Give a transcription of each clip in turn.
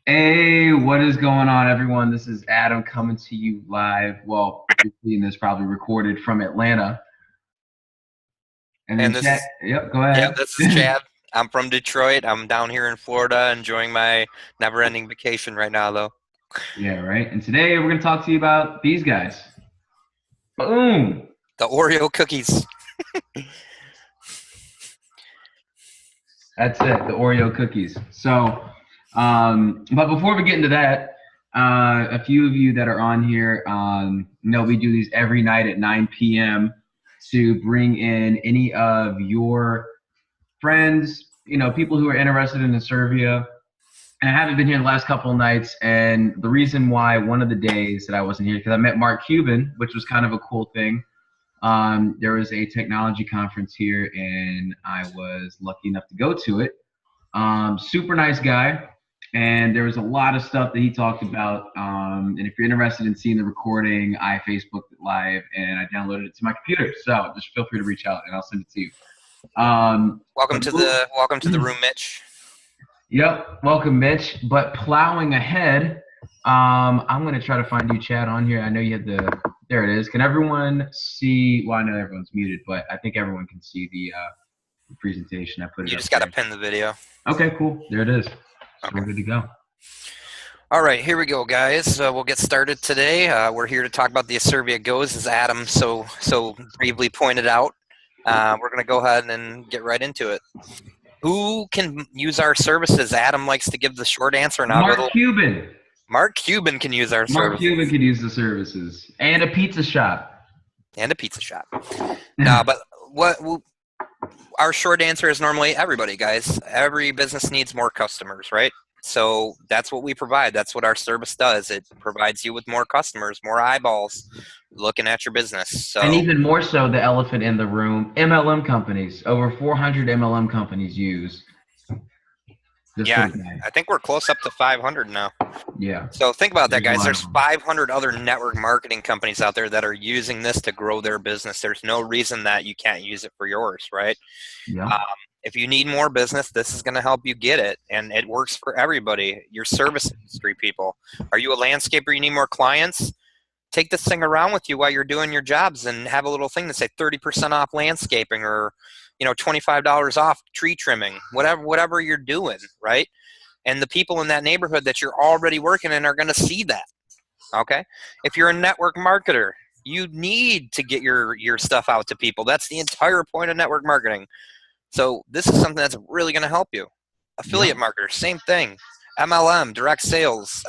Hey, what is going on, everyone? This is Adam coming to you live. Well, you're seeing this probably recorded from Atlanta. And then And this Chad, is, yep, go yeah, ahead. this is Chad. I'm from Detroit. I'm down here in Florida enjoying my never-ending vacation right now, though. Yeah, right. And today we're going to talk to you about these guys. Boom. The Oreo cookies. That's it, the Oreo cookies. But before we get into that, a few of you that are on here, know we do these every night at 9 p.m. to bring in any of your friends, people who are interested in ASIRVIA. And I haven't been here the last couple of nights. And the reason why one of the days that I wasn't here, because I met Mark Cuban, which was kind of a cool thing. There was a technology conference here, and I was lucky enough to go to it. Super nice guy. And there was a lot of stuff that he talked about. And if you're interested in seeing the recording, I Facebooked it live and I downloaded it to my computer. So just feel free to reach out and I'll send it to you. Welcome But to the room, Mitch. Yep, welcome, Mitch. But plowing ahead, I'm gonna try to find you, Chad, on here. I know you had the. There it is. Can everyone see? Well, I know everyone's muted, but I think everyone can see the presentation. I put it You up just got to there. pin the video. Okay, cool. There it is. So Okay. we're good to go. All right, here we go, guys. We'll get started today. We're here to talk about the ASIRVIA Goes, as Adam so bravely pointed out. We're going to go ahead and get right into it. Who can use our services? Adam likes to give the short answer, not a Mark little. Cuban. Mark Cuban can use our Mark Cuban services. could use the services and a pizza shop. And a pizza shop. No, but what our short answer is normally everybody, guys. Every business needs more customers, right? So that's what we provide. That's what our service does. It provides you with more customers, more eyeballs looking at your business. And So even more so, the elephant in the room, MLM companies. Over 400 MLM companies use this yeah, little guy. I think we're close up to 500 now. Yeah, So think about that, there's a guys. lot of There's them. 500 other network marketing companies out there that are using this to grow their business. There's no reason that you can't use it for yours, right? Yeah. Um, if you need more business, this is going to help you get it, and it works for everybody. Your service industry people. Are you a landscaper? You need more clients? Take this thing around with you while you're doing your jobs, and have a little thing that say 30% off landscaping, or $25 off tree trimming, whatever you're doing, right? And the people in that neighborhood that you're already working in are going to see that. Okay, if you're a network marketer, you need to get your stuff out to people. That's the entire point of network marketing. So this is something that's really going to help you. Affiliate Yep. marketers, same thing. MLM, direct sales,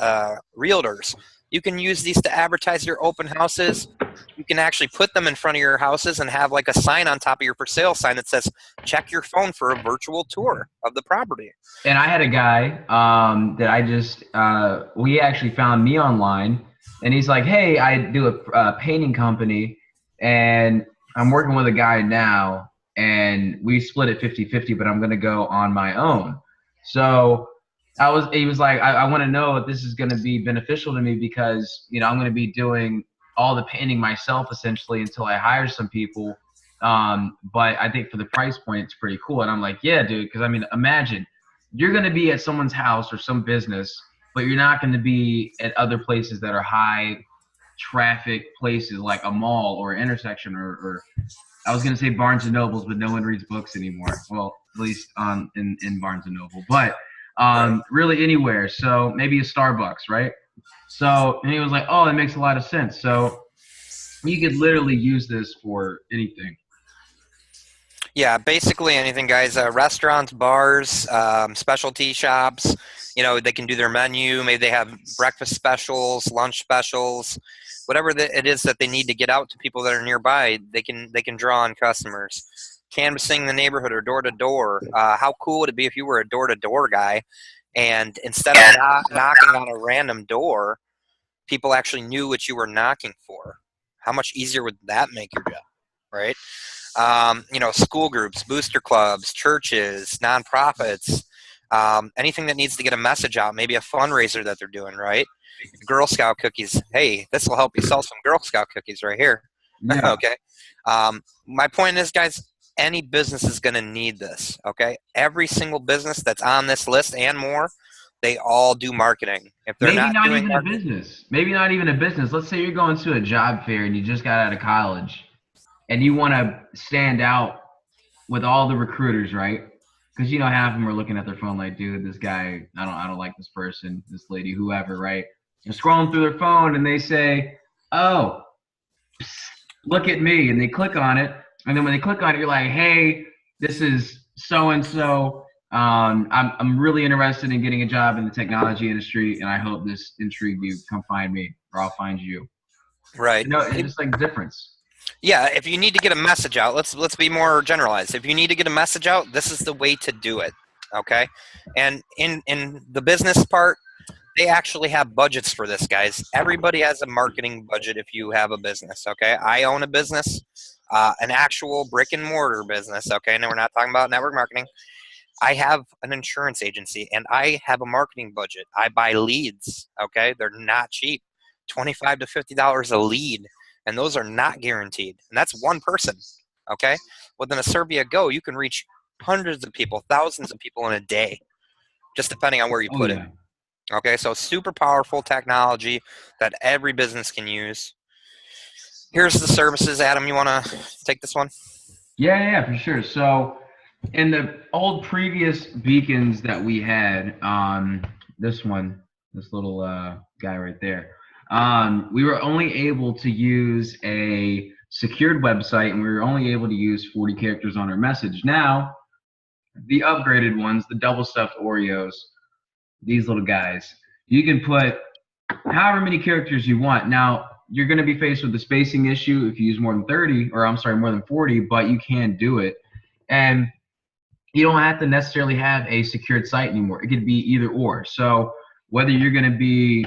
realtors. You can use these to advertise your open houses. You can actually put them in front of your houses and have like a sign on top of your for sale sign that says, check your phone for a virtual tour of the property. And I had a guy that I just we actually found me online, and he's like, "Hey, I do a painting company, and I'm working with a guy now, and we split it 50-50, but I'm going to go on my own." So he was like, I want to know if this is going to be beneficial to me because I'm going to be doing all the painting myself essentially until I hire some people. But I think for the price point, it's pretty cool. And I'm like, yeah, dude, because I mean, imagine you're going to be at someone's house or some business, but you're not going to be at other places that are high traffic places like a mall or an intersection or I was going to say Barnes and Nobles, but no one reads books anymore. Well, at least in Barnes and Noble, but Right. really anywhere. So maybe a Starbucks, right? So, and he was like, oh, that makes a lot of sense. So you could literally use this for anything. Yeah, basically anything, guys. Restaurants, bars, specialty shops. They can do their menu. Maybe they have breakfast specials, lunch specials, whatever it is that they need to get out to people that are nearby. They can draw on customers. Canvassing the neighborhood or door to door. How cool would it be if you were a door to door guy, and instead of knocking on a random door, people actually knew what you were knocking for? How much easier would that make your job, right? School groups, booster clubs, churches, nonprofits, anything that needs to get a message out, maybe a fundraiser that they're doing, right? Girl Scout cookies. Hey, this will help you sell some Girl Scout cookies right here. Yeah. Okay. My point is, guys, any business is going to need this. Okay. Every single business that's on this list and more They all do marketing. If they're Maybe not not doing even a marketing, business. Maybe not even a business. Let's say you're going to a job fair and you just got out of college and you want to stand out with all the recruiters, right? Because half of them are looking at their phone like, dude, this guy, I don't like this person, this lady, whoever, right? They're scrolling through their phone and they say, oh, psst, look at me, and they click on it, and then when they click on it, you're like, hey, this is so and so. I'm really interested in getting a job in the technology industry, and I hope this intrigued you. Come find me, or I'll find you. right? It's just like difference. Yeah, if you need to get a message out, let's be more generalized. If you need to get a message out, this is the way to do it. Okay, and in the business part, they actually have budgets for this, guys. Everybody has a marketing budget if you have a business. Okay, I own a business, an actual brick and mortar business. Okay, now we're not talking about network marketing. I have an insurance agency and I have a marketing budget. I buy leads. Okay, they're not cheap, $25 to $50 a lead, and those are not guaranteed. And that's one person. Okay, with an ASIRVIA Go, you can reach hundreds of people, thousands of people in a day, just depending on where you Oh put it. yeah. Okay, so super powerful technology that every business can use. Here's the services, Adam. You want to take this one? Yeah, for sure. So in the old previous beacons that we had, this one, this little guy right there, we were only able to use a secured website, and we were only able to use 40 characters on our message. Now, the upgraded ones, the double stuffed Oreos, these little guys, you can put however many characters you want. Now, you're going to be faced with the spacing issue if you use more than 30, or I'm sorry, more than 40, but you can do it. And you don't have to necessarily have a secured site anymore. It could be either or. So whether you're going to be,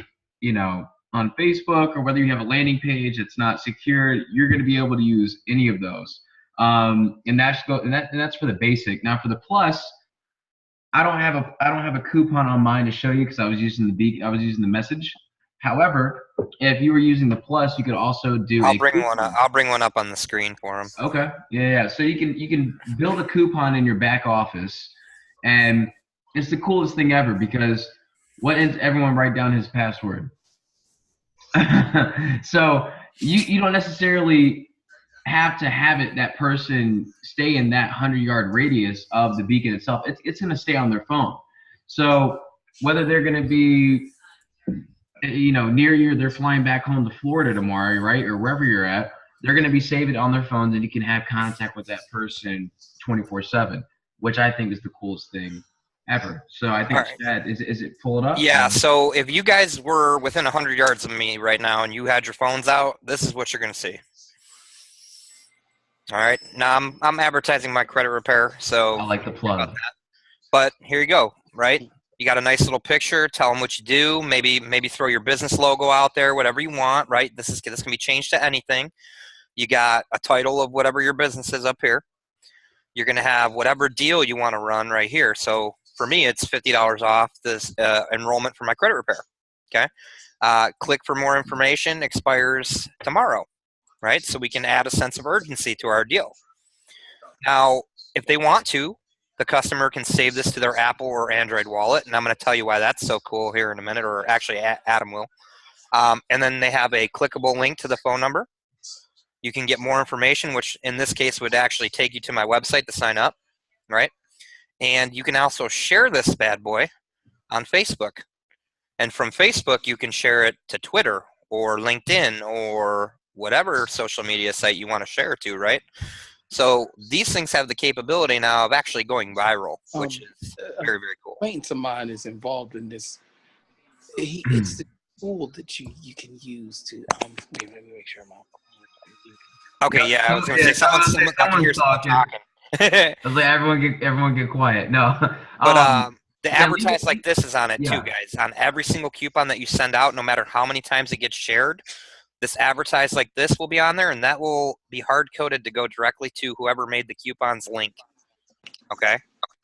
on Facebook, or whether you have a landing page that's not secured, you're going to be able to use any of those. And that's for the basic. Now for the plus, I don't have a coupon on mine to show you because I was using the message. However, if you were using the plus, you could also do I'll a bring one up. coupon. I'll bring one up on the screen for them. Okay. Yeah. So you can build a coupon in your back office, and it's the coolest thing ever because what ends everyone write down his password. So you don't necessarily have to have that person stay in that 100-yard radius of the beacon itself. It's going to stay on their phone. So whether they're going to be near you, they're flying back home to Florida tomorrow, right, or wherever you're at, they're going to be saving it on their phones, and you can have contact with that person 24/7, which I think is the coolest thing ever. So I think, Right. Chad, is it pull it up? Yeah, so if you guys were within 100 yards of me right now and you had your phones out, this is what you're going to see. All right. Now I'm advertising my credit repair, so I like the plug. but here you go, right? You got a nice little picture. Tell them what you do. Maybe throw your business logo out there, whatever you want, right? This can be changed to anything. You got a title of whatever your business is up here. You're going to have whatever deal you want to run right here. So for me, it's $50 off this enrollment for my credit repair. Okay. Click for more information. Expires tomorrow, right? So we can add a sense of urgency to our deal. Now, if they want to, the customer can save this to their Apple or Android wallet, and I'm going to tell you why that's so cool here in a minute, or actually Adam will. And then they have a clickable link to the phone number. You can get more information, which in this case would actually take you to my website to sign up, right? And you can also share this bad boy on Facebook. And from Facebook, you can share it to Twitter or LinkedIn or whatever social media site you want to share it to, right? So these things have the capability now of actually going viral, which is very, very cool. Acquaintance of mine is involved in this. It's the tool that you can use to. Let me make sure I'm on. Okay, yeah, I was going to say someone's talking. I was like, everyone get quiet. No, but the advertise like this is on it too, yeah. guys. On every single coupon that you send out, no matter how many times it gets shared, this advertise like this will be on there, and that will be hard coded to go directly to whoever made the coupon's link. Okay,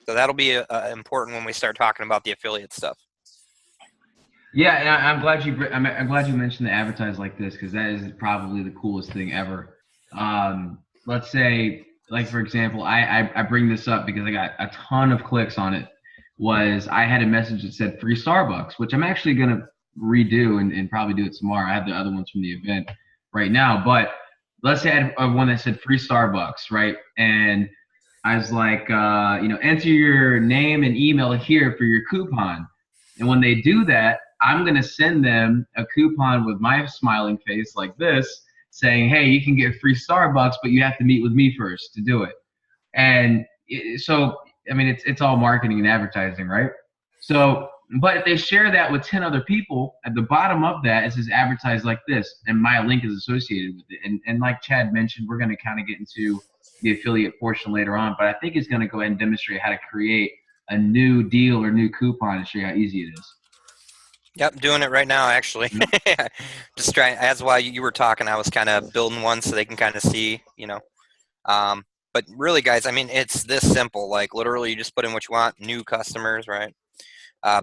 so that'll be important when we start talking about the affiliate stuff. Yeah, and I'm glad you mentioned the advertise like this because that is probably the coolest thing ever. Let's say, like for example, I bring this up because I got a ton of clicks on it. was I had a message that said free Starbucks, which I'm actually going to redo and probably do it tomorrow. I have the other ones from the event right now, but let's say I had one that said free Starbucks, right? And I was like, enter your name and email here for your coupon. And when they do that, I'm going to send them a coupon with my smiling face like this saying, hey, you can get free Starbucks, but you have to meet with me first to do it. And so, I mean, it's all marketing and advertising, right? So, but if they share that with 10 other people, at the bottom of that, it says advertise like this, and my link is associated with it. And like Chad mentioned, we're going to kind of get into the affiliate portion later on, but I think he's going to go ahead and demonstrate how to create a new deal or new coupon and show you how easy it is. Yep, doing it right now, actually. Just trying, as while you were talking, I was kind of building one so they can kind of see, but really, guys, I mean, it's this simple. Like, literally, you just put in what you want. New customers, right?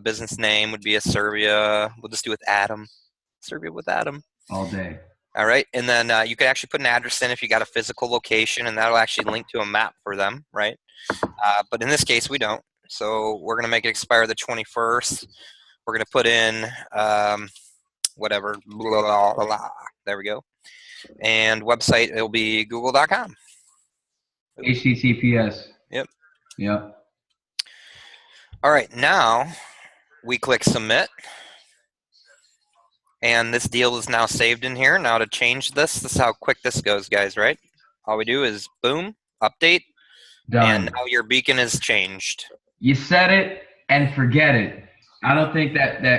Business name would be ASIRVIA. We'll just do it with Adam. ASIRVIA with Adam. All day. All right, and then you could actually put an address in if you got a physical location, and that'll actually link to a map for them, right? But in this case, we don't. So we're going to make it expire the 21st. We're going to put in whatever. Blah, blah, blah, blah. There we go. And website, it'll be google.com. HTTPS. Yep. Yep. All right, now we click submit. And this deal is now saved in here. Now to change this is how quick this goes, guys, right? All we do is boom, update, Done. And now your beacon is changed. You set it and forget it. I don't think that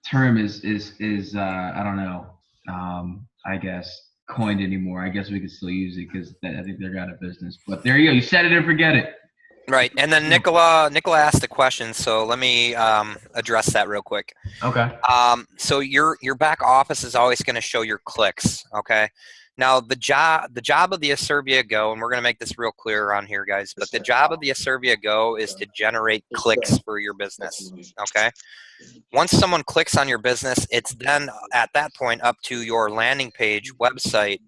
term is I don't know, I guess coined anymore. I guess we can still use it because I think they're out of business. But there you go. You set it and forget it. Right, and then Nicola asked a question, so let me address that real quick. Okay. So your back office is always going to show your clicks. Okay. Now the job of the ASIRVIA Go, and we're going to make this real clear on here, guys. But the job of the ASIRVIA Go is to generate clicks for your business. Okay. Once someone clicks on your business, it's then at that point up to your landing page, website,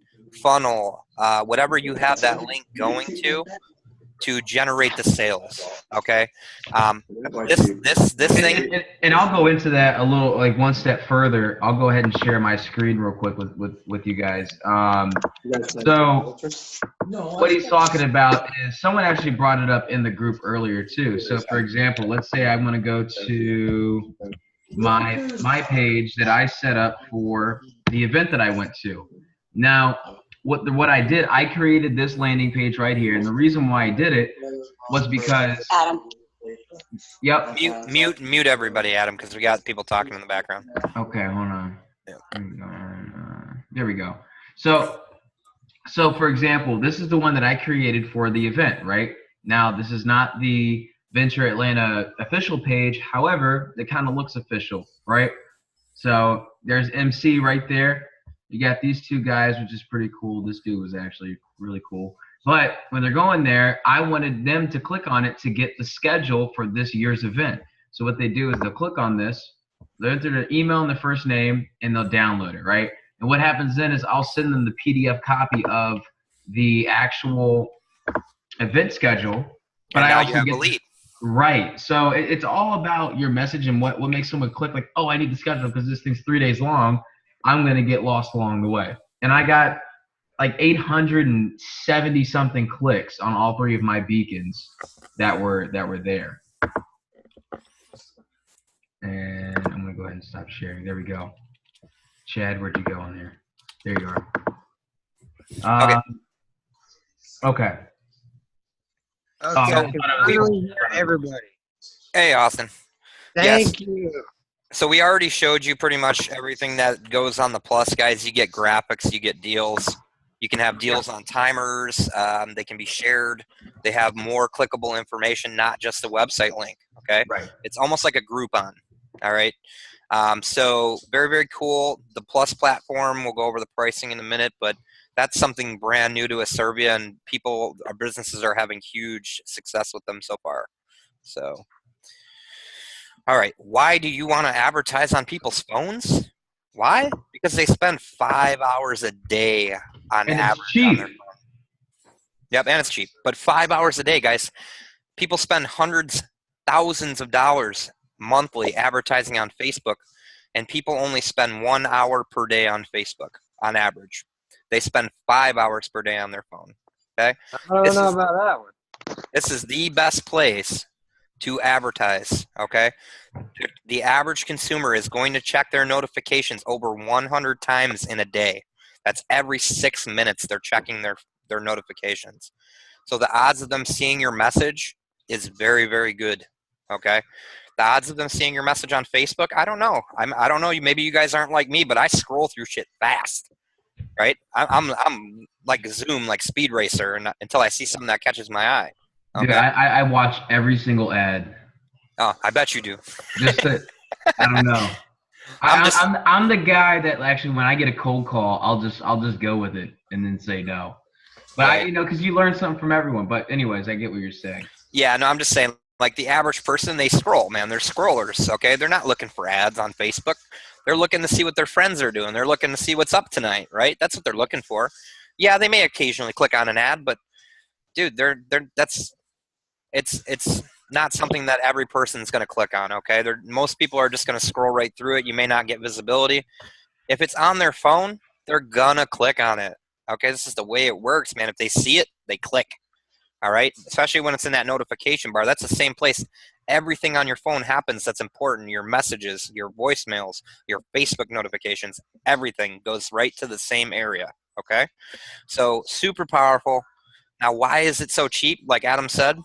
funnel, whatever you have that link going to generate the sales. Okay. This thing. And I'll go into that a little, like one step further. I'll go ahead and share my screen real quick with you guys. So what he's talking about is someone actually brought it up in the group earlier too. So for example, let's say I want to go to my page that I set up for the event that I went to. Now, what I did, I created this landing page right here, and the reason why I did it was because Adam. Yep. Mute everybody, Adam, because we got people talking in the background. Okay, hold on. There we go. So for example, this is the one that I created for the event, right? Now, this is not the Venture Atlanta official page. However, it kind of looks official, right? So there's MC right there. You got these two guys, which is pretty cool. This dude was actually really cool. But when they're going there, I wanted them to click on it to get the schedule for this year's event. So what they do is they'll click on this, they'll enter their email and their first name, and they'll download it, right? And what happens then is I'll send them the PDF copy of the actual event schedule. But I also get the lead. Right. So it's all about your message and what makes someone click like, oh, I need the schedule because this thing's 3 days long. I'm going to get lost along the way. And I got like 870 something clicks on all three of my beacons that were there. And I'm going to go ahead and stop sharing. There we go. Chad, where'd you go on here? There you are. Okay. Everybody. Hey, Austin. Thank you. So we already showed you pretty much everything that goes on the plus, guys. You get graphics, you get deals. You can have deals on timers. They can be shared. They have more clickable information, not just the website link. Okay. Right. It's almost like a Groupon. All right. So very, very cool. The plus platform, we'll go over the pricing in a minute, but that's something brand new to ASIRVIA, and our businesses are having huge success with them so far. So. All right, why do you want to advertise on people's phones? Why? Because they spend 5 hours a day on average on their phone. Yep, and it's cheap. But 5 hours a day, guys. People spend hundreds thousands of dollars monthly advertising on Facebook, and people only spend 1 hour per day on Facebook on average. They spend 5 hours per day on their phone. Okay, I don't know about that one. this is the best place to advertise. Okay, the average consumer is going to check their notifications over 100 times in a day. That's every 6 minutes they're checking their notifications. So the odds of them seeing your message is very, very good. Okay, the odds of them seeing your message on Facebook, I don't know. I don't know. Maybe you guys aren't like me, but I scroll through shit fast. Right? I'm like Zoom, like Speed Racer, and until I see something that catches my eye. Okay? Dude, I watch every single ad. Oh, I bet you do. Just to, I don't know. I'm the guy that actually, when I get a cold call, I'll just go with it and then say no. But Right. because you learn something from everyone. But anyways, I get what you're saying. Yeah, no, I'm just saying, like the average person, they scroll, man. They're scrollers, okay? They're not looking for ads on Facebook. They're looking to see what their friends are doing. They're looking to see what's up tonight, right? That's what they're looking for. Yeah, they may occasionally click on an ad, but dude, it's not something that every person's going to click on, okay? Most people are just going to scroll right through it. You may not get visibility. If it's on their phone, they're going to click on it, okay? This is the way it works, man. If they see it, they click. All right, especially when it's in that notification bar. That's the same place everything on your phone happens that's important. Your messages, your voicemails, your Facebook notifications, everything goes right to the same area, okay? So super powerful. Now, why is it so cheap, like Adam said?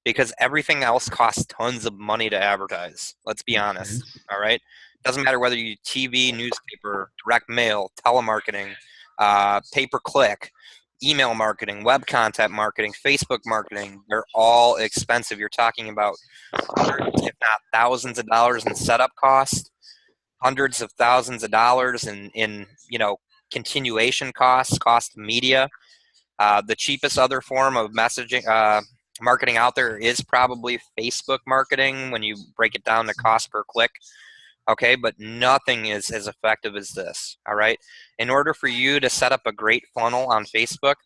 Because everything else costs tons of money to advertise. Let's be honest, all right? Doesn't matter whether you TV, newspaper, direct mail, telemarketing, pay-per-click, email marketing, web content marketing, Facebook marketing, they're all expensive. You're talking about hundreds, if not thousands of dollars in setup costs, hundreds of thousands of dollars in continuation costs, cost of media. The cheapest other form of messaging marketing out there is probably Facebook marketing when you break it down to cost per click. Okay, but nothing is as effective as this, all right? In order for you to set up a great funnel on Facebook,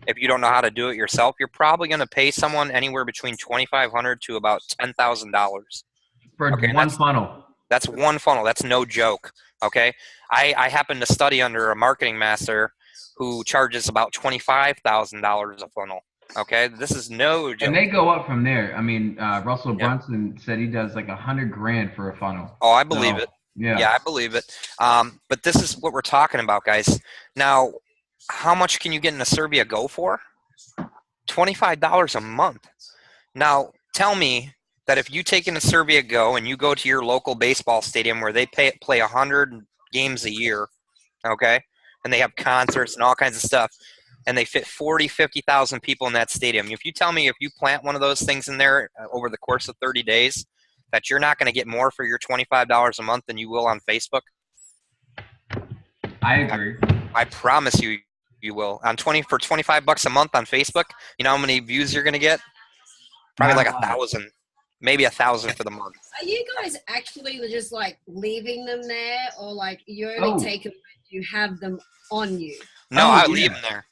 if you don't know how to do it yourself, you're probably going to pay someone anywhere between $2,500 to about $10,000. For one funnel. That's one funnel. That's no joke, okay? I happen to study under a marketing master who charges about $25,000 a funnel, okay? This is no joke. And they go up from there. I mean, Russell Brunson said he does like $100,000 for a funnel. Oh, I believe it. Yeah, I believe it. But this is what we're talking about, guys. Now, how much can you get an ASIRVIA Go for? $25 a month. Now, tell me that if you take an ASIRVIA Go and you go to your local baseball stadium where they play 100 games a year, okay, and they have concerts and all kinds of stuff, and they fit 40, 50,000 people in that stadium. If you tell me if you plant one of those things in there over the course of 30 days, that you're not going to get more for your $25 a month than you will on Facebook? I agree. I promise you, you will. For $25 a month on Facebook, you know how many views you're going to get? Probably like 1,000, maybe 1,000 for the month. Are you guys actually just like leaving them there, or like you only take them when you have them on you? No, I leave them there.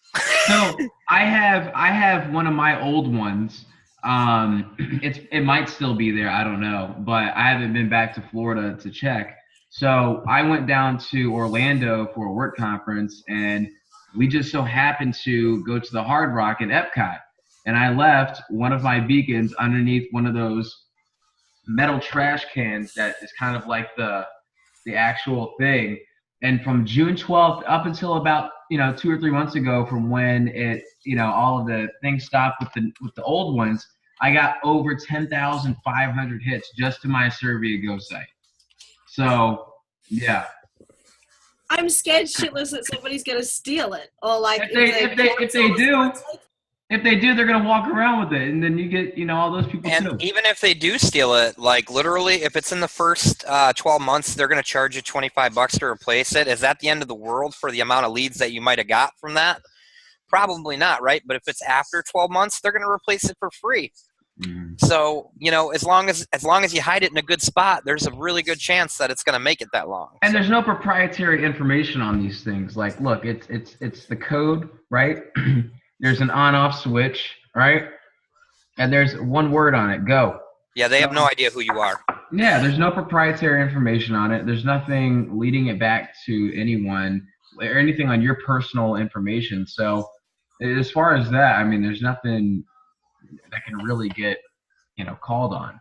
So I have one of my old ones. It might still be there, I don't know, but I haven't been back to Florida to check. So I went down to Orlando for a work conference, and we just so happened to go to the Hard Rock at Epcot, and I left one of my beacons underneath one of those metal trash cans that is kind of like the actual thing. And from June 12th up until about 2 or 3 months ago, from when it all of the things stopped with the old ones, I got over 10,500 hits just to my ASIRVIA Go site. So yeah, I'm scared shitless that somebody's gonna steal it, or like if they do, they're gonna walk around with it, and then you get all those people and too. Even if they do steal it, like literally, if it's in the first 12 months, they're gonna charge you $25 to replace it. Is that the end of the world for the amount of leads that you might have got from that? Probably not, right? But if it's after 12 months, they're gonna replace it for free. So, as long as you hide it in a good spot, there's a really good chance that it's going to make it that long. And there's no proprietary information on these things. Like, look, it's the code, right? There's an on-off switch, right? And there's one word on it, go. Yeah, they have no idea who you are. Yeah, there's no proprietary information on it. There's nothing leading it back to anyone or anything on your personal information. So as far as that, I mean, there's nothing that can really get, called on.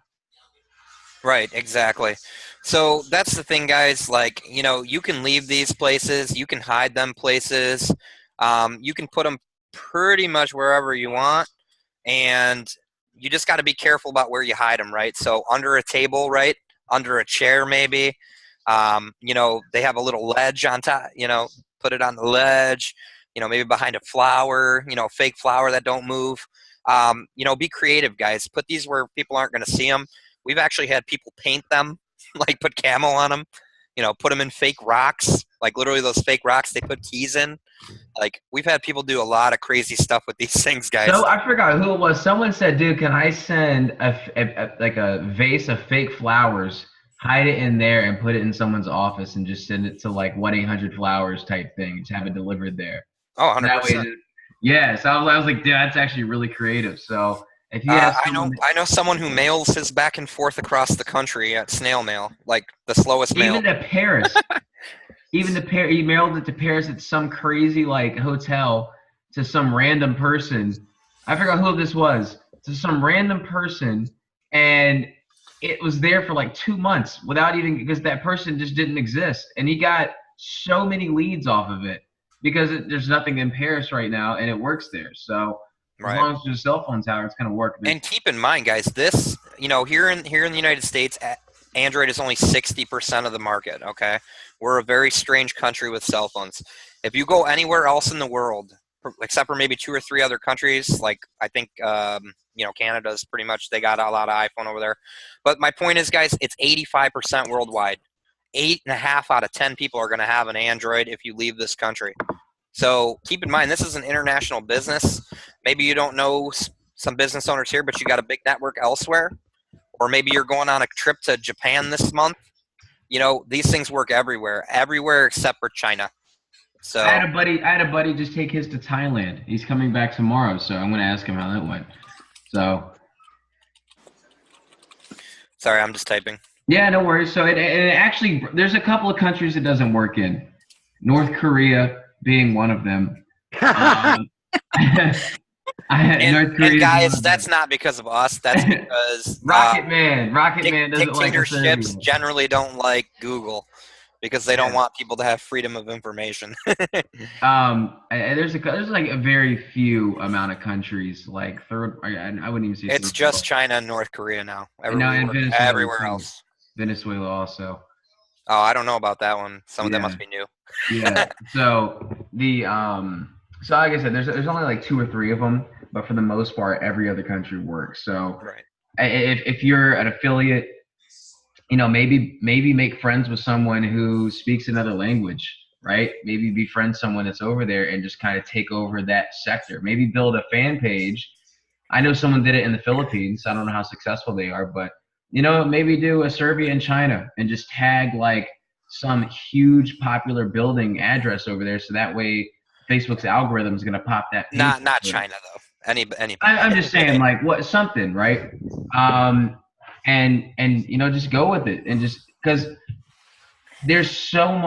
Right, exactly. So that's the thing, guys. Like, you can leave these places. You can hide them places. You can put them pretty much wherever you want. And you just got to be careful about where you hide them, right? So under a table, right? Under a chair, maybe. They have a little ledge on top, put it on the ledge, maybe behind a flower, fake flower that don't move. Be creative, guys. Put these where people aren't going to see them. We've actually had people paint them, like put camo on them, put them in fake rocks, like literally those fake rocks they put keys in. Like, we've had people do a lot of crazy stuff with these things, guys. So I forgot who it was. Someone said, dude, can I send a vase of fake flowers, hide it in there and put it in someone's office and just send it to like 1-800-Flowers type thing, just have it delivered there. Oh, 100%. Yeah, so I was like, dude, that's actually really creative. So if you have I know someone who mails his back and forth across the country at snail mail, like the slowest mail. Even to Paris. He mailed it to Paris at some crazy like hotel to some random person. I forgot who this was. To some random person, and it was there for like 2 months because that person just didn't exist. And he got so many leads off of it because there's nothing in Paris right now, and it works there. So as long as there's a cell phone tower, it's gonna work. And keep in mind, guys, this here in the United States, Android is only 60% of the market. Okay, we're a very strange country with cell phones. If you go anywhere else in the world, except for maybe 2 or 3 other countries, like I think Canada's pretty much, they got a lot of iPhone over there. But my point is, guys, it's 85% worldwide. 8.5 out of 10 people are going to have an Android if you leave this country. So keep in mind, this is an international business. Maybe you don't know some business owners here, but you got a big network elsewhere. Or maybe you're going on a trip to Japan this month. These things work everywhere except for China. So I had a buddy just take his to Thailand. He's coming back tomorrow, so I'm going to ask him how that went. So sorry, I'm just typing. Yeah, no worries. So it actually, there's a couple of countries it doesn't work in. North Korea being one of them. And guys, that's not because of us. That's because Rocket Man doesn't like dictatorships generally don't like Google because they don't want people to have freedom of information. And there's like a very few amount of countries, like third. I wouldn't even say it's just China and North Korea now. Everywhere else. Venezuela also. Oh, I don't know about that one. Some of them must be new. Yeah. So so like I said, there's only like 2 or 3 of them, but for the most part, every other country works. So if you're an affiliate, maybe make friends with someone who speaks another language, right? Maybe befriend someone that's over there and just kind of take over that sector. Maybe build a fan page. I know someone did it in the Philippines. I don't know how successful they are, but maybe do ASIRVIA in China and just tag like some huge popular building address over there, so that way Facebook's algorithm is going to pop that. Not China though. Any. I'm just saying, like, something, right? And just go with it, and just because there's so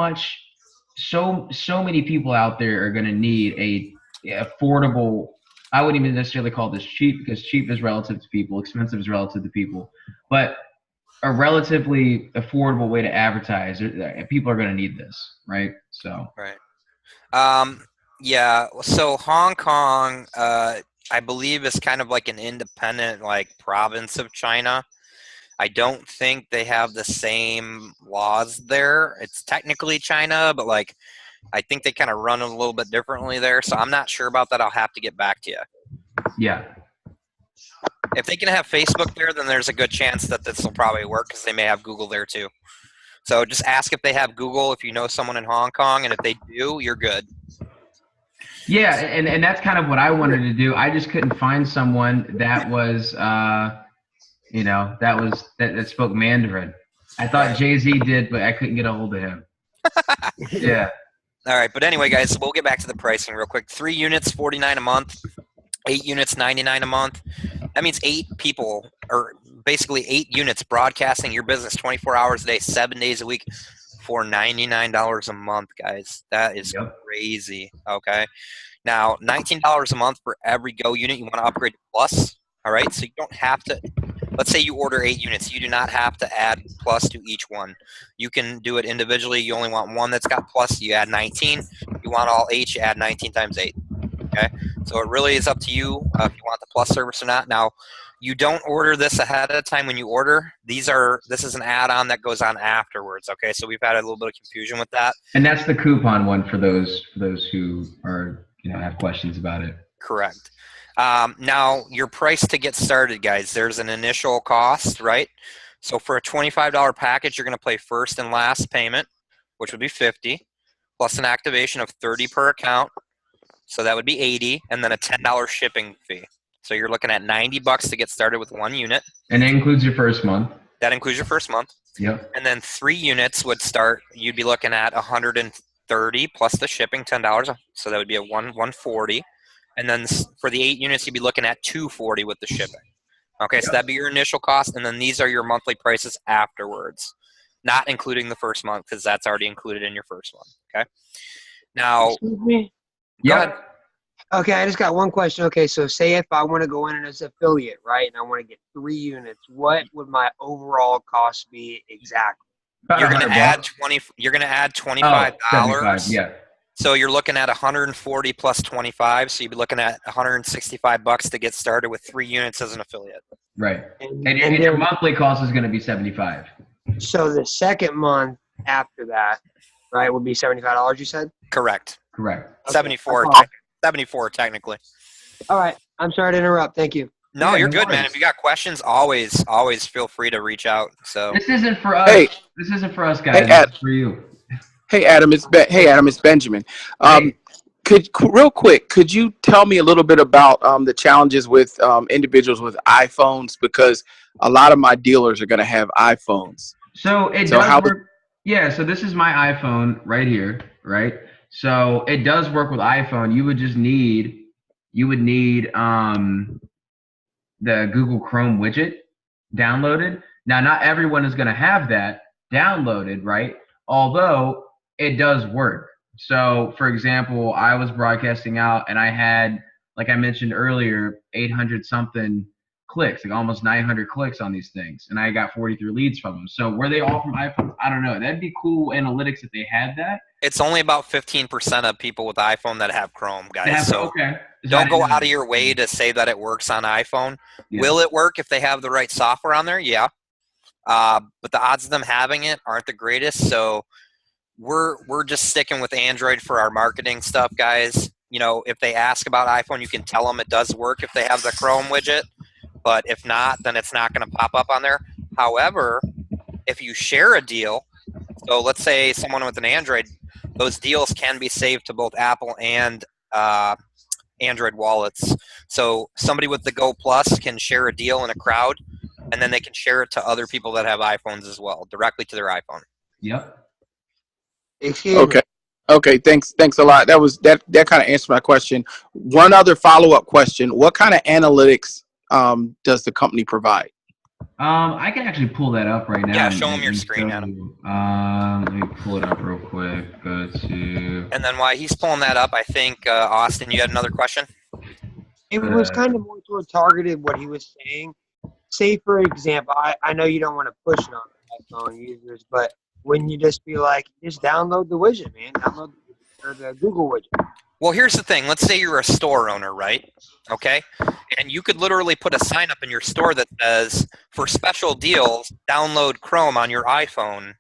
many people out there are going to need a affordable. I wouldn't even necessarily call this cheap, because cheap is relative to people, expensive is relative to people, but a relatively affordable way to advertise. People are going to need this, right? So yeah. So Hong Kong, I believe, is kind of like an independent province of China. I don't think they have the same laws there. It's technically China, but I think they kind of run a little bit differently there. So I'm not sure about that. I'll have to get back to you. Yeah. If they can have Facebook there, then there's a good chance that this will probably work, because they may have Google there too. So just ask if they have Google if you know someone in Hong Kong, and if they do, you're good. Yeah, and that's kind of what I wanted to do. I just couldn't find someone that was, that spoke Mandarin. I thought Jay-Z did, but I couldn't get a hold of him. Yeah. All right, but anyway, guys, we'll get back to the pricing real quick. 3 units, $49 a month. 8 units, $99 a month. That means 8 people, or basically 8 units broadcasting your business 24 hours a day, 7 days a week for $99 a month, guys. That is crazy. Okay. Now, $19 a month for every Go unit you want to upgrade to Plus. All right. So you don't have to. Let's say you order 8 units. You do not have to add Plus to each one. You can do it individually. You only want one that's got Plus, you add 19. You want all 8, you add 19 times 8. Okay, so it really is up to you if you want the Plus service or not. Now, you don't order this ahead of time when you order. This is an add-on that goes on afterwards. Okay, so we've had a little bit of confusion with that. And that's the coupon one for those who are have questions about it. Correct. Now, your price to get started, guys. There's an initial cost, right? So for a $25 package, you're going to pay first and last payment, which would be $50, plus an activation of $30 per account. So that would be $80, and then a $10 shipping fee. So you're looking at $90 to get started with 1 unit. And that includes your first month. That includes your first month. Yep. And then 3 units would start. You'd be looking at $130 plus the shipping, $10. So that would be a $140. And then for the 8 units, you'd be looking at $240 with the shipping. Okay, so that'd be your initial cost, and then these are your monthly prices afterwards, not including the first month because that's already included in your first one. Okay. Now. Excuse me. Yeah. Okay, I just got one question. Okay, so say if I want to go in as an affiliate, right, and I want to get 3 units, what would my overall cost be exactly? You're going to add $20. You're going to add $25. Yeah. So you're looking at $140 plus $25. So you'd be looking at $165 to get started with 3 units as an affiliate. Right. And your monthly cost is going to be $75. So the second month after that, right, would be $75. You said? Correct. Correct. Okay. 74 technically. All right. I'm sorry to interrupt. Thank you. No, Yeah, you're no good, worries. man. If you got questions, always feel free to reach out. So This isn't for us. Hey. This isn't for us, guys. Hey, This is for you. Hey Adam, it's Benjamin. Hey. Real quick, could you tell me a little bit about the challenges with individuals with iPhones, because a lot of my dealers are going to have iPhones. So it does work. Yeah. So this is my iPhone right here, right? So it does work with iPhone. You would need the Google Chrome widget downloaded. Now, not everyone is going to have that downloaded, right? Although it does work. So, for example, I was broadcasting out and I had, like I mentioned earlier, 800 something clicks, like almost 900 clicks on these things. And I got 43 leads from them. So were they all from iPhones? I don't know. That'd be cool analytics if they had that. it's only about 15% of people with iPhone that have Chrome, guys. Yeah, so okay. don't go out of your way to say that it works on iPhone. Yeah. Will it work if they have the right software on there? Yeah. But the odds of them having it aren't the greatest. So we're just sticking with Android for our marketing stuff, guys. You know, if they ask about iPhone, you can tell them it does work if they have the Chrome widget. But if not, then it's not going to pop up on there. However, if you share a deal, so let's say someone with an Android, those deals can be saved to both Apple and Android wallets. So somebody with the Go Plus can share a deal in a crowd, and then they can share it to other people that have iPhones as well, directly to their iPhone. Yep. Okay, thanks a lot. That kind of answered my question. One other follow-up question: what kind of analytics does the company provide? I can actually pull that up right now. Yeah, show them your screen, Adam. Let me pull it up real quick. Go to. And then while he's pulling that up, I think Austin, you had another question. It was kind of more toward targeted what he was saying. Say, for example, I know you don't want to push it on iPhone users, but wouldn't you just be like, just download the widget, man? Download the Google widget. Well, here's the thing. Let's say you're a store owner, right? Okay? And you could literally put a sign up in your store that says, for special deals, download Chrome on your iPhone,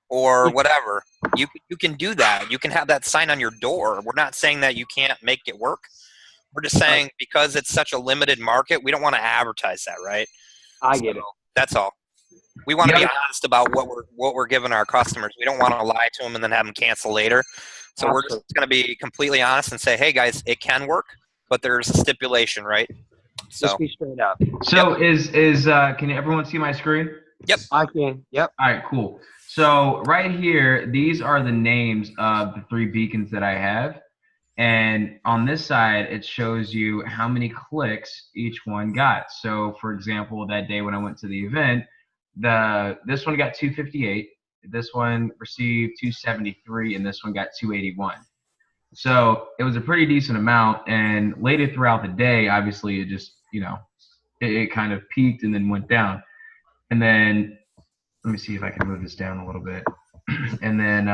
or whatever. You can do that. You can have that sign on your door. We're not saying that you can't make it work. We're just saying because it's such a limited market, we don't want to advertise that, right? I get it. That's all. We want to be honest about what we're giving our customers. We don't want to lie to them and then have them cancel later. So we're just going to be completely honest and say, hey, guys, it can work, but there's a stipulation, right? So just be straight up. So can everyone see my screen? Yep. I can. Yep. All right, cool. So right here, these are the names of the 3 beacons that I have. And on this side, it shows you how many clicks each one got. So for example, that day when I went to the event, this one got 258, this one received 273, and this one got 281. So it was a pretty decent amount. And later throughout the day, obviously it just, it kind of peaked and then went down. And then let me see if I can move this down a little bit. And then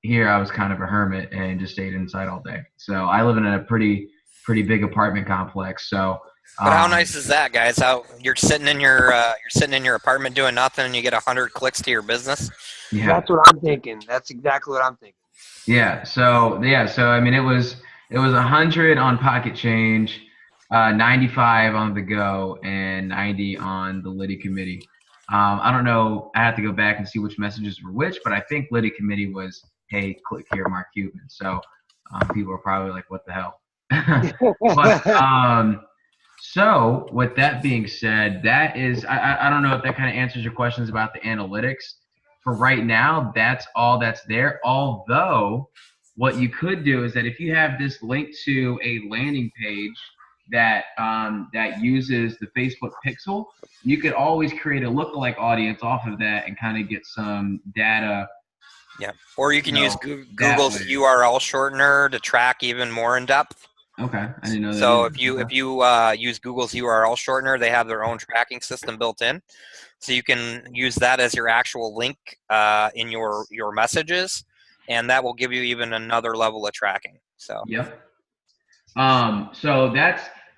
here I was kind of a hermit and just stayed inside all day. So I live in a pretty big apartment complex. So but how nice is that, guys? How you're sitting in your apartment doing nothing, and you get 100 clicks to your business? Yeah, that's what I'm thinking. That's exactly what I'm thinking. Yeah. So I mean, it was 100 on Pocket Change, 95 on the Go, and 90 on the Liddy Committee. I don't know. I have to go back and see which messages were which, but I think Liddy Committee was, hey, click here, Mark Cuban. So people are probably like, what the hell? But so with that being said, that is, I don't know if that kind of answers your questions about the analytics. For right now, that's all that's there. Although what you could do is that if you have this link to a landing page that that uses the Facebook pixel, you could always create a lookalike audience off of that and kind of get some data. Yeah, or you can use Google's URL shortener to track even more in depth. Okay, I didn't know that. So if you use Google's URL shortener, they have their own tracking system built in, so you can use that as your actual link in your messages, and that will give you even another level of tracking. So yep. So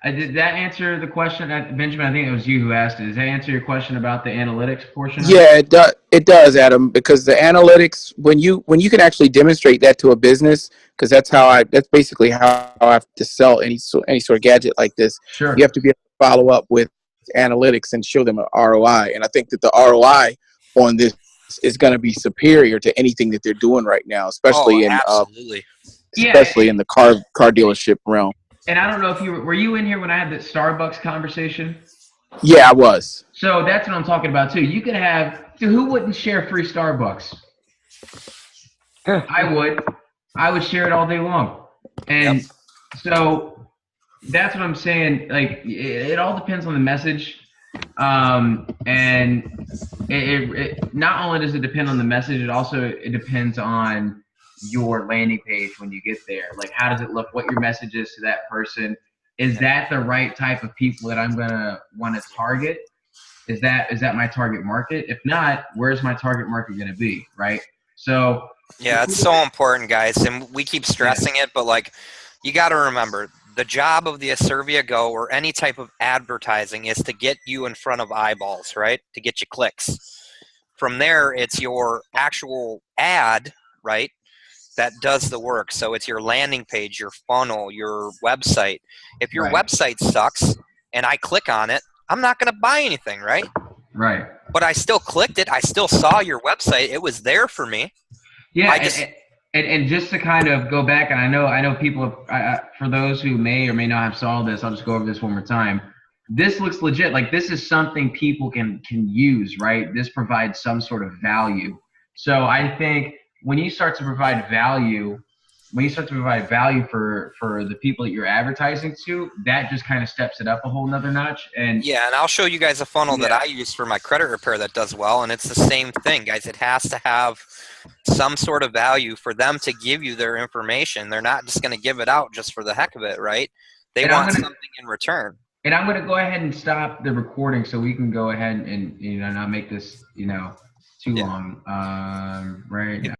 did that answer the question, Benjamin? I think it was you who asked it. Does that answer your question about the analytics portion? Yeah, it does. It does, Adam, because the analytics, when you can actually demonstrate that to a business, because that's basically how I have to sell any sort of gadget like this. Sure. You have to be able to follow up with analytics and show them an ROI, and I think that the ROI on this is going to be superior to anything that they're doing right now, especially absolutely. Especially in the car dealership realm. And I don't know if were you in here when I had the Starbucks conversation? Yeah, I was. So that's what I'm talking about too. You could have, so who wouldn't share free Starbucks? I would share it all day long. And so that's what I'm saying. Like, it all depends on the message. And it not only does it depend on the message, it depends on your landing page when you get there. Like, how does it look? What your message is to that person? Is that the right type of people that I'm gonna want to target? Is that my target market? If not, where's my target market gonna be? Right. So yeah, it's so important, guys, and we keep stressing it, but like, you got to remember, the job of the ASIRVIA Go or any type of advertising is to get you in front of eyeballs, right? To get you clicks. From there, it's your actual ad, right, that does the work. So it's your landing page, your funnel, your website. If your website sucks and I click on it, I'm not going to buy anything, right? Right. But I still clicked it. I still saw your website. It was there for me. Yeah. And just to kind of go back, and I know people, for those who may or may not have saw this, I'll just go over this one more time. This looks legit. Like, this is something people can use, right? This provides some sort of value. So I think when you start to provide value, for the people that you're advertising to, that just kind of steps it up a whole nother notch. And yeah, and I'll show you guys a funnel that I use for my credit repair that does well, and it's the same thing, guys. It has to have some sort of value for them to give you their information. They're not just going to give it out just for the heck of it, right? They want something in return. And I'm going to go ahead and stop the recording so we can go ahead and not make this too long right now.